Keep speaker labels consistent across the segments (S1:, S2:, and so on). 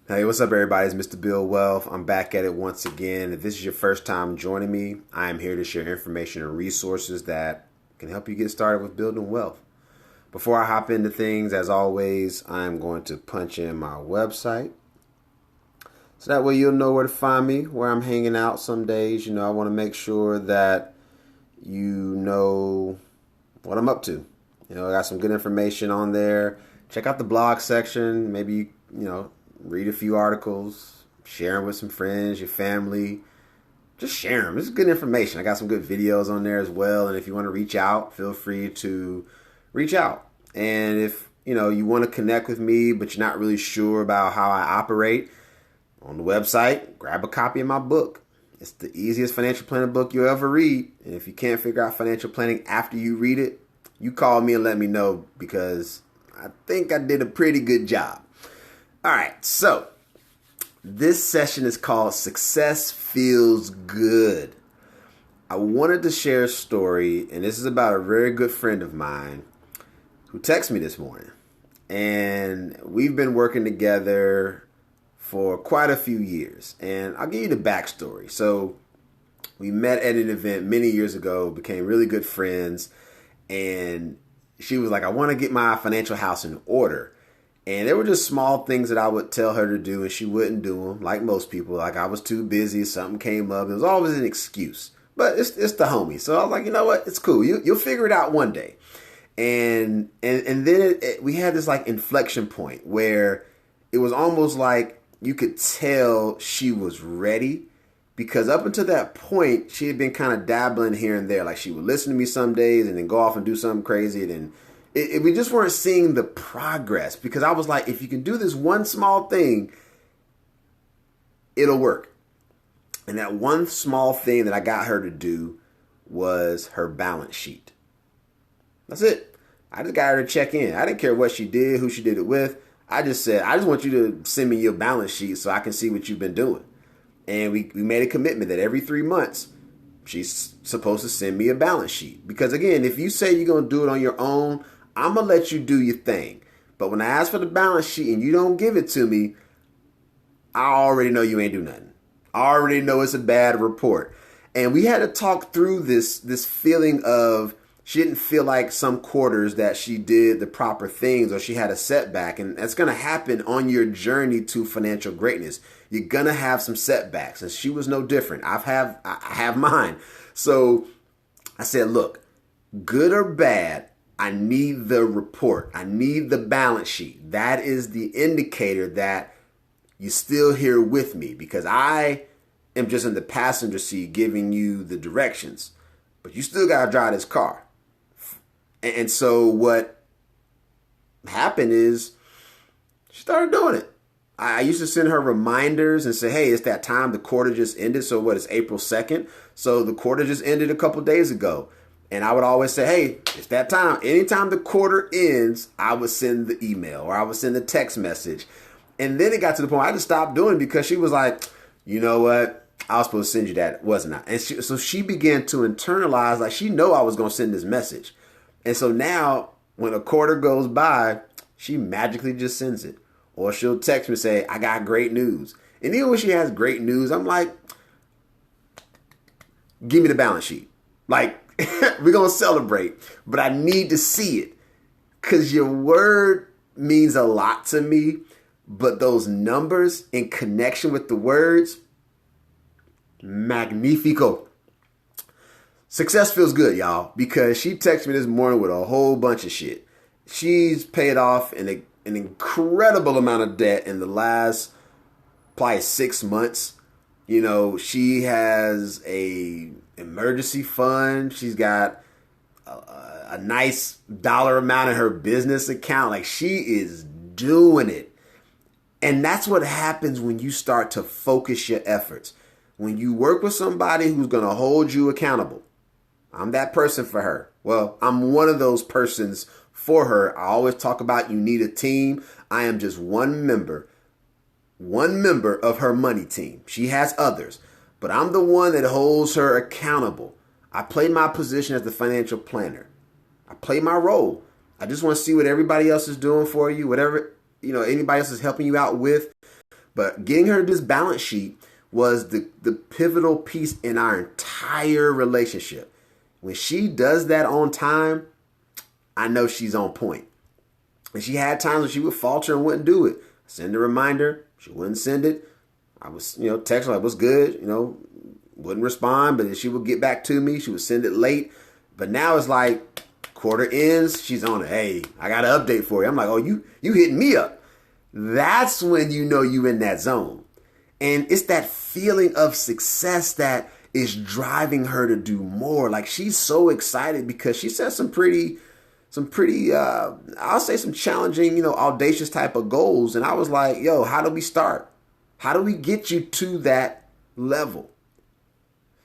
S1: Hey, what's up, everybody? It's Mr. BuildWealth. I'm back at it once again. If this is your first time joining me, I am here to share information and resources that can help you get started with building wealth. Before I hop into things, as always, I'm going to punch in my website so that way you'll know where to find me, where I'm hanging out some days. I want to make sure that you know what I'm up to. I got some good information on there. Check out the blog section. Maybe, read a few articles, share them with some friends, your family. Just share them. This is good information. I got some good videos on there as well. And if you want to reach out, feel free to reach out. And if, you want to connect with me, but you're not really sure about how I operate, on the website, grab a copy of my book. It's the easiest financial planning book you'll ever read. And if you can't figure out financial planning after you read it, you call me and let me know because I think I did a pretty good job. All right, so this session is called Success Feels Good. I wanted to share a story, and this is about a very good friend of mine who texted me this morning. And we've been working together for quite a few years. And I'll give you the backstory. So we met at an event many years ago, became really good friends, and she was like, I want to get my financial house in order. And there were just small things that I would tell her to do, and she wouldn't do them, like most people. Like I was too busy, something came up. It was always an excuse. But it's the homie. So I was like, you know what? It's cool. You'll figure it out one day. And then we had this like inflection point where it was almost like you could tell she was ready. Because up until that point, she had been kind of dabbling here and there. Like she would listen to me some days and then go off and do something crazy. And then we just weren't seeing the progress. Because I was like, if you can do this one small thing, it'll work. And that one small thing that I got her to do was her balance sheet. That's it. I just got her to check in. I didn't care what she did, who she did it with. I just said, I just want you to send me your balance sheet so I can see what you've been doing. And we made a commitment that every 3 months, she's supposed to send me a balance sheet. Because again, if you say you're going to do it on your own, I'm going to let you do your thing. But when I ask for the balance sheet and you don't give it to me, I already know you ain't do nothing. I already know it's a bad report. And we had to talk through this feeling of she didn't feel like some quarters that she did the proper things or she had a setback. And that's going to happen on your journey to financial greatness. You're going to have some setbacks. And she was no different. I have mine. So I said, look, good or bad, I need the report. I need the balance sheet. That is the indicator that you're still here with me because I am just in the passenger seat giving you the directions. But you still got to drive this car. And so what happened is she started doing it. I used to send her reminders and say, hey, it's that time. The quarter just ended. So what, it's April 2nd. So the quarter just ended a couple days ago. And I would always say, hey, it's that time. Anytime the quarter ends, I would send the email or I would send the text message. And then it got to the point I just stopped doing it because she was like, you know what? I was supposed to send you that, wasn't I? And so she began to internalize, like she knew I was going to send this message. And so now when a quarter goes by, she magically just sends it. Or she'll text me and say, I got great news. And even when she has great news, I'm like, give me the balance sheet. Like, we're going to celebrate, but I need to see it. Because your word means a lot to me. But those numbers in connection with the words, magnifico. Success feels good, y'all, because she texted me this morning with a whole bunch of shit. She's paid off an incredible amount of debt in the last probably 6 months. She has a emergency fund. She's got a nice dollar amount in her business account. Like she is doing it. And that's what happens when you start to focus your efforts. When you work with somebody who's going to hold you accountable. I'm that person for her. Well, I'm one of those persons for her. I always talk about you need a team. I am just one member of her money team. She has others, but I'm the one that holds her accountable. I play my position as the financial planner. I play my role. I just want to see what everybody else is doing for you, whatever, anybody else is helping you out with. But getting her this balance sheet was the pivotal piece in our entire relationship. When she does that on time, I know she's on point. And she had times when she would falter and wouldn't do it. Send a reminder, she wouldn't send it. I was, text her like, what's good? Wouldn't respond, but then she would get back to me. She would send it late. But now it's like quarter ends, she's on it. Hey, I got an update for you. I'm like, oh, you hitting me up. That's when you know you in that zone. And it's that feeling of success that is driving her to do more. Like, she's so excited because she set some pretty, I'll say some challenging, audacious type of goals. And I was like, yo, how do we start? How do we get you to that level?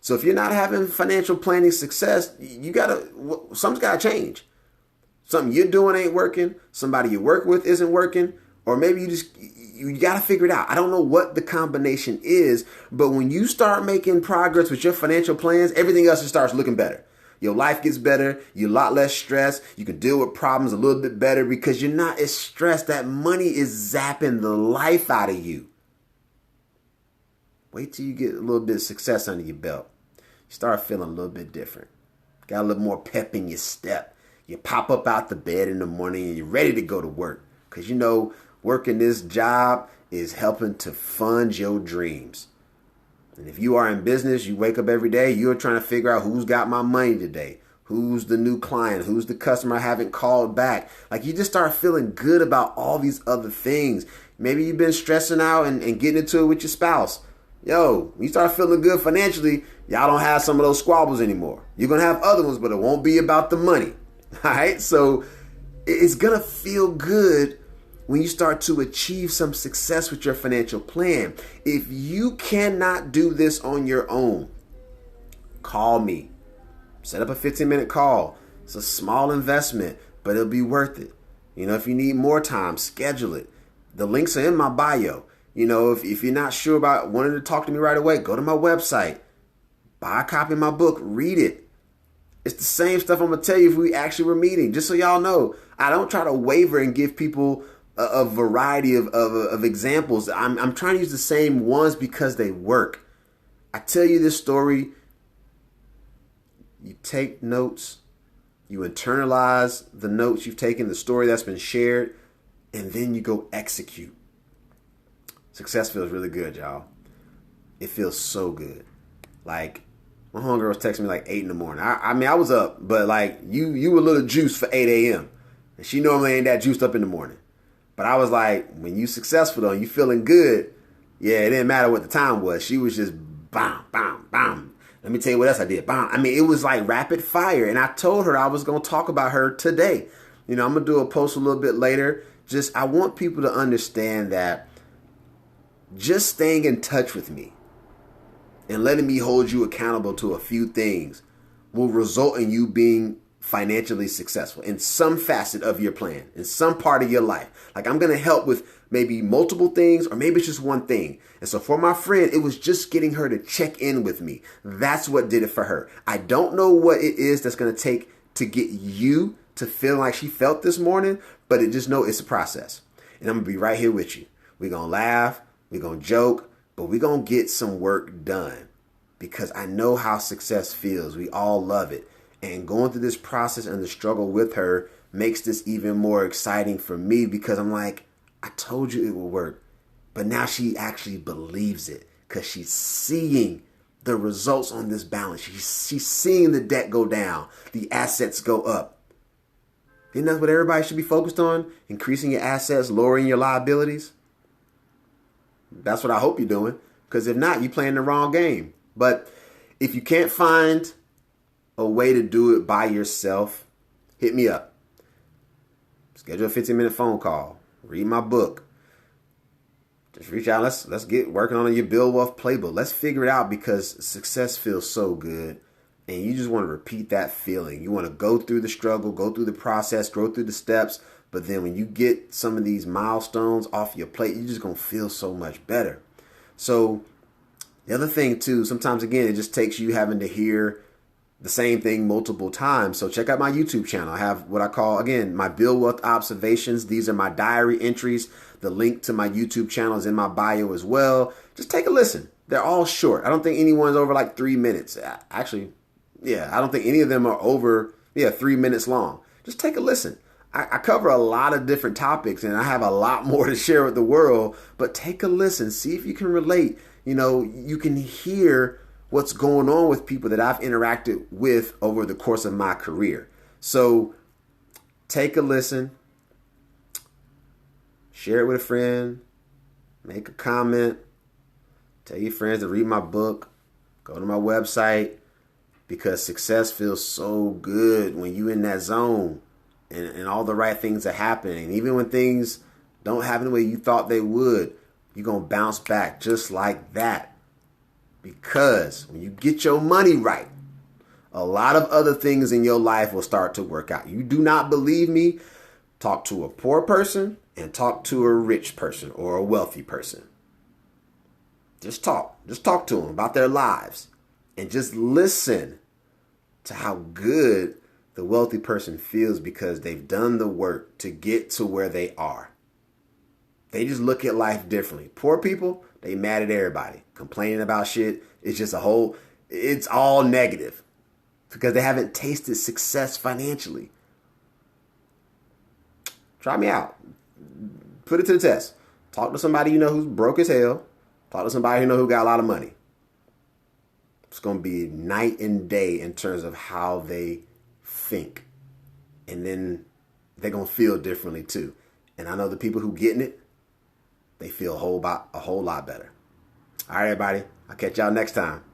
S1: So if you're not having financial planning success, something's got to change. Something you're doing ain't working. Somebody you work with isn't working. Or maybe you got to figure it out. I don't know what the combination is, but when you start making progress with your financial plans, everything else just starts looking better. Your life gets better. You're a lot less stressed. You can deal with problems a little bit better because you're not as stressed. That money is zapping the life out of you. Wait till you get a little bit of success under your belt. You start feeling a little bit different. Got a little more pep in your step. You pop up out the bed in the morning and you're ready to go to work. Because working this job is helping to fund your dreams. And if you are in business, you wake up every day, you're trying to figure out who's got my money today. Who's the new client? Who's the customer I haven't called back? Like, you just start feeling good about all these other things. Maybe you've been stressing out and getting into it with your spouse. Yo, when you start feeling good financially, y'all don't have some of those squabbles anymore. You're going to have other ones, but it won't be about the money. All right? So it's going to feel good when you start to achieve some success with your financial plan. If you cannot do this on your own, call me. Set up a 15-minute call. It's a small investment, but it'll be worth it. If you need more time, schedule it. The links are in my bio. If you're not sure about wanting to talk to me right away, go to my website, buy a copy of my book, read it. It's the same stuff I'm going to tell you if we actually were meeting. Just so y'all know, I don't try to waver and give people a variety of examples. I'm trying to use the same ones because they work. I tell you this story, you take notes, you internalize the notes you've taken, the story that's been shared, and then you go execute. Success feels really good, y'all. It feels so good. Like, my homegirl was texting me like 8 in the morning. I was up, but like you were a little juiced for 8 a.m. And she normally ain't that juiced up in the morning. But I was like, when you successful though, you feeling good, yeah, it didn't matter what the time was. She was just bam, bam, bam. Let me tell you what else I did. Bam. It was like rapid fire. And I told her I was going to talk about her today. I'm going to do a post a little bit later. I want people to understand that just staying in touch with me and letting me hold you accountable to a few things will result in you being financially successful in some facet of your plan, in some part of your life. Like, I'm going to help with maybe multiple things, or maybe it's just one thing. And so for my friend, it was just getting her to check in with me. That's what did it for her. I don't know what it is that's going to take to get you to feel like she felt this morning, but just know it's a process. And I'm going to be right here with you. We're going to laugh. We're going to joke, but we're going to get some work done because I know how success feels. We all love it. And going through this process and the struggle with her makes this even more exciting for me because I'm like, I told you it would work. But now she actually believes it because she's seeing the results on this balance. She's seeing the debt go down, the assets go up. Isn't that what everybody should be focused on? Increasing your assets, lowering your liabilities? That's what I hope you're doing, because if not, you're playing the wrong game. But if you can't find a way to do it by yourself, hit me up. Schedule a 15-minute phone call. Read my book. Just reach out. Let's get working on your BuildWealth playbook. Let's figure it out because success feels so good. And you just want to repeat that feeling. You want to go through the struggle, go through the process, go through the steps. But then when you get some of these milestones off your plate, you're just going to feel so much better. So the other thing too, sometimes again, it just takes you having to hear the same thing multiple times. So check out my YouTube channel. I have what I call, again, my BuildWealth observations. These are my diary entries. The link to my YouTube channel is in my bio as well. Just take a listen. They're all short. I don't think anyone's over like 3 minutes. Actually, yeah, I don't think any of them are over, 3 minutes long. Just take a listen. I cover a lot of different topics and I have a lot more to share with the world, but take a listen. See if you can relate. You can hear what's going on with people that I've interacted with over the course of my career. So take a listen, share it with a friend, make a comment, tell your friends to read my book, go to my website, because success feels so good when you're in that zone and all the right things are happening. Even when things don't happen the way you thought they would, you're going to bounce back just like that. Because when you get your money right, a lot of other things in your life will start to work out. You do not believe me? Talk to a poor person and talk to a rich person or a wealthy person. Just talk. Just talk to them about their lives and just listen to how good the wealthy person feels because they've done the work to get to where they are. They just look at life differently. Poor people, they mad at everybody, complaining about shit. It's all negative because they haven't tasted success financially. Try me out. Put it to the test. Talk to somebody you know who's broke as hell. Talk to somebody you know who got a lot of money. It's going to be night and day in terms of how they think. And then they're going to feel differently too. And I know the people who getting it, they feel a whole lot better. All right, everybody. I'll catch y'all next time.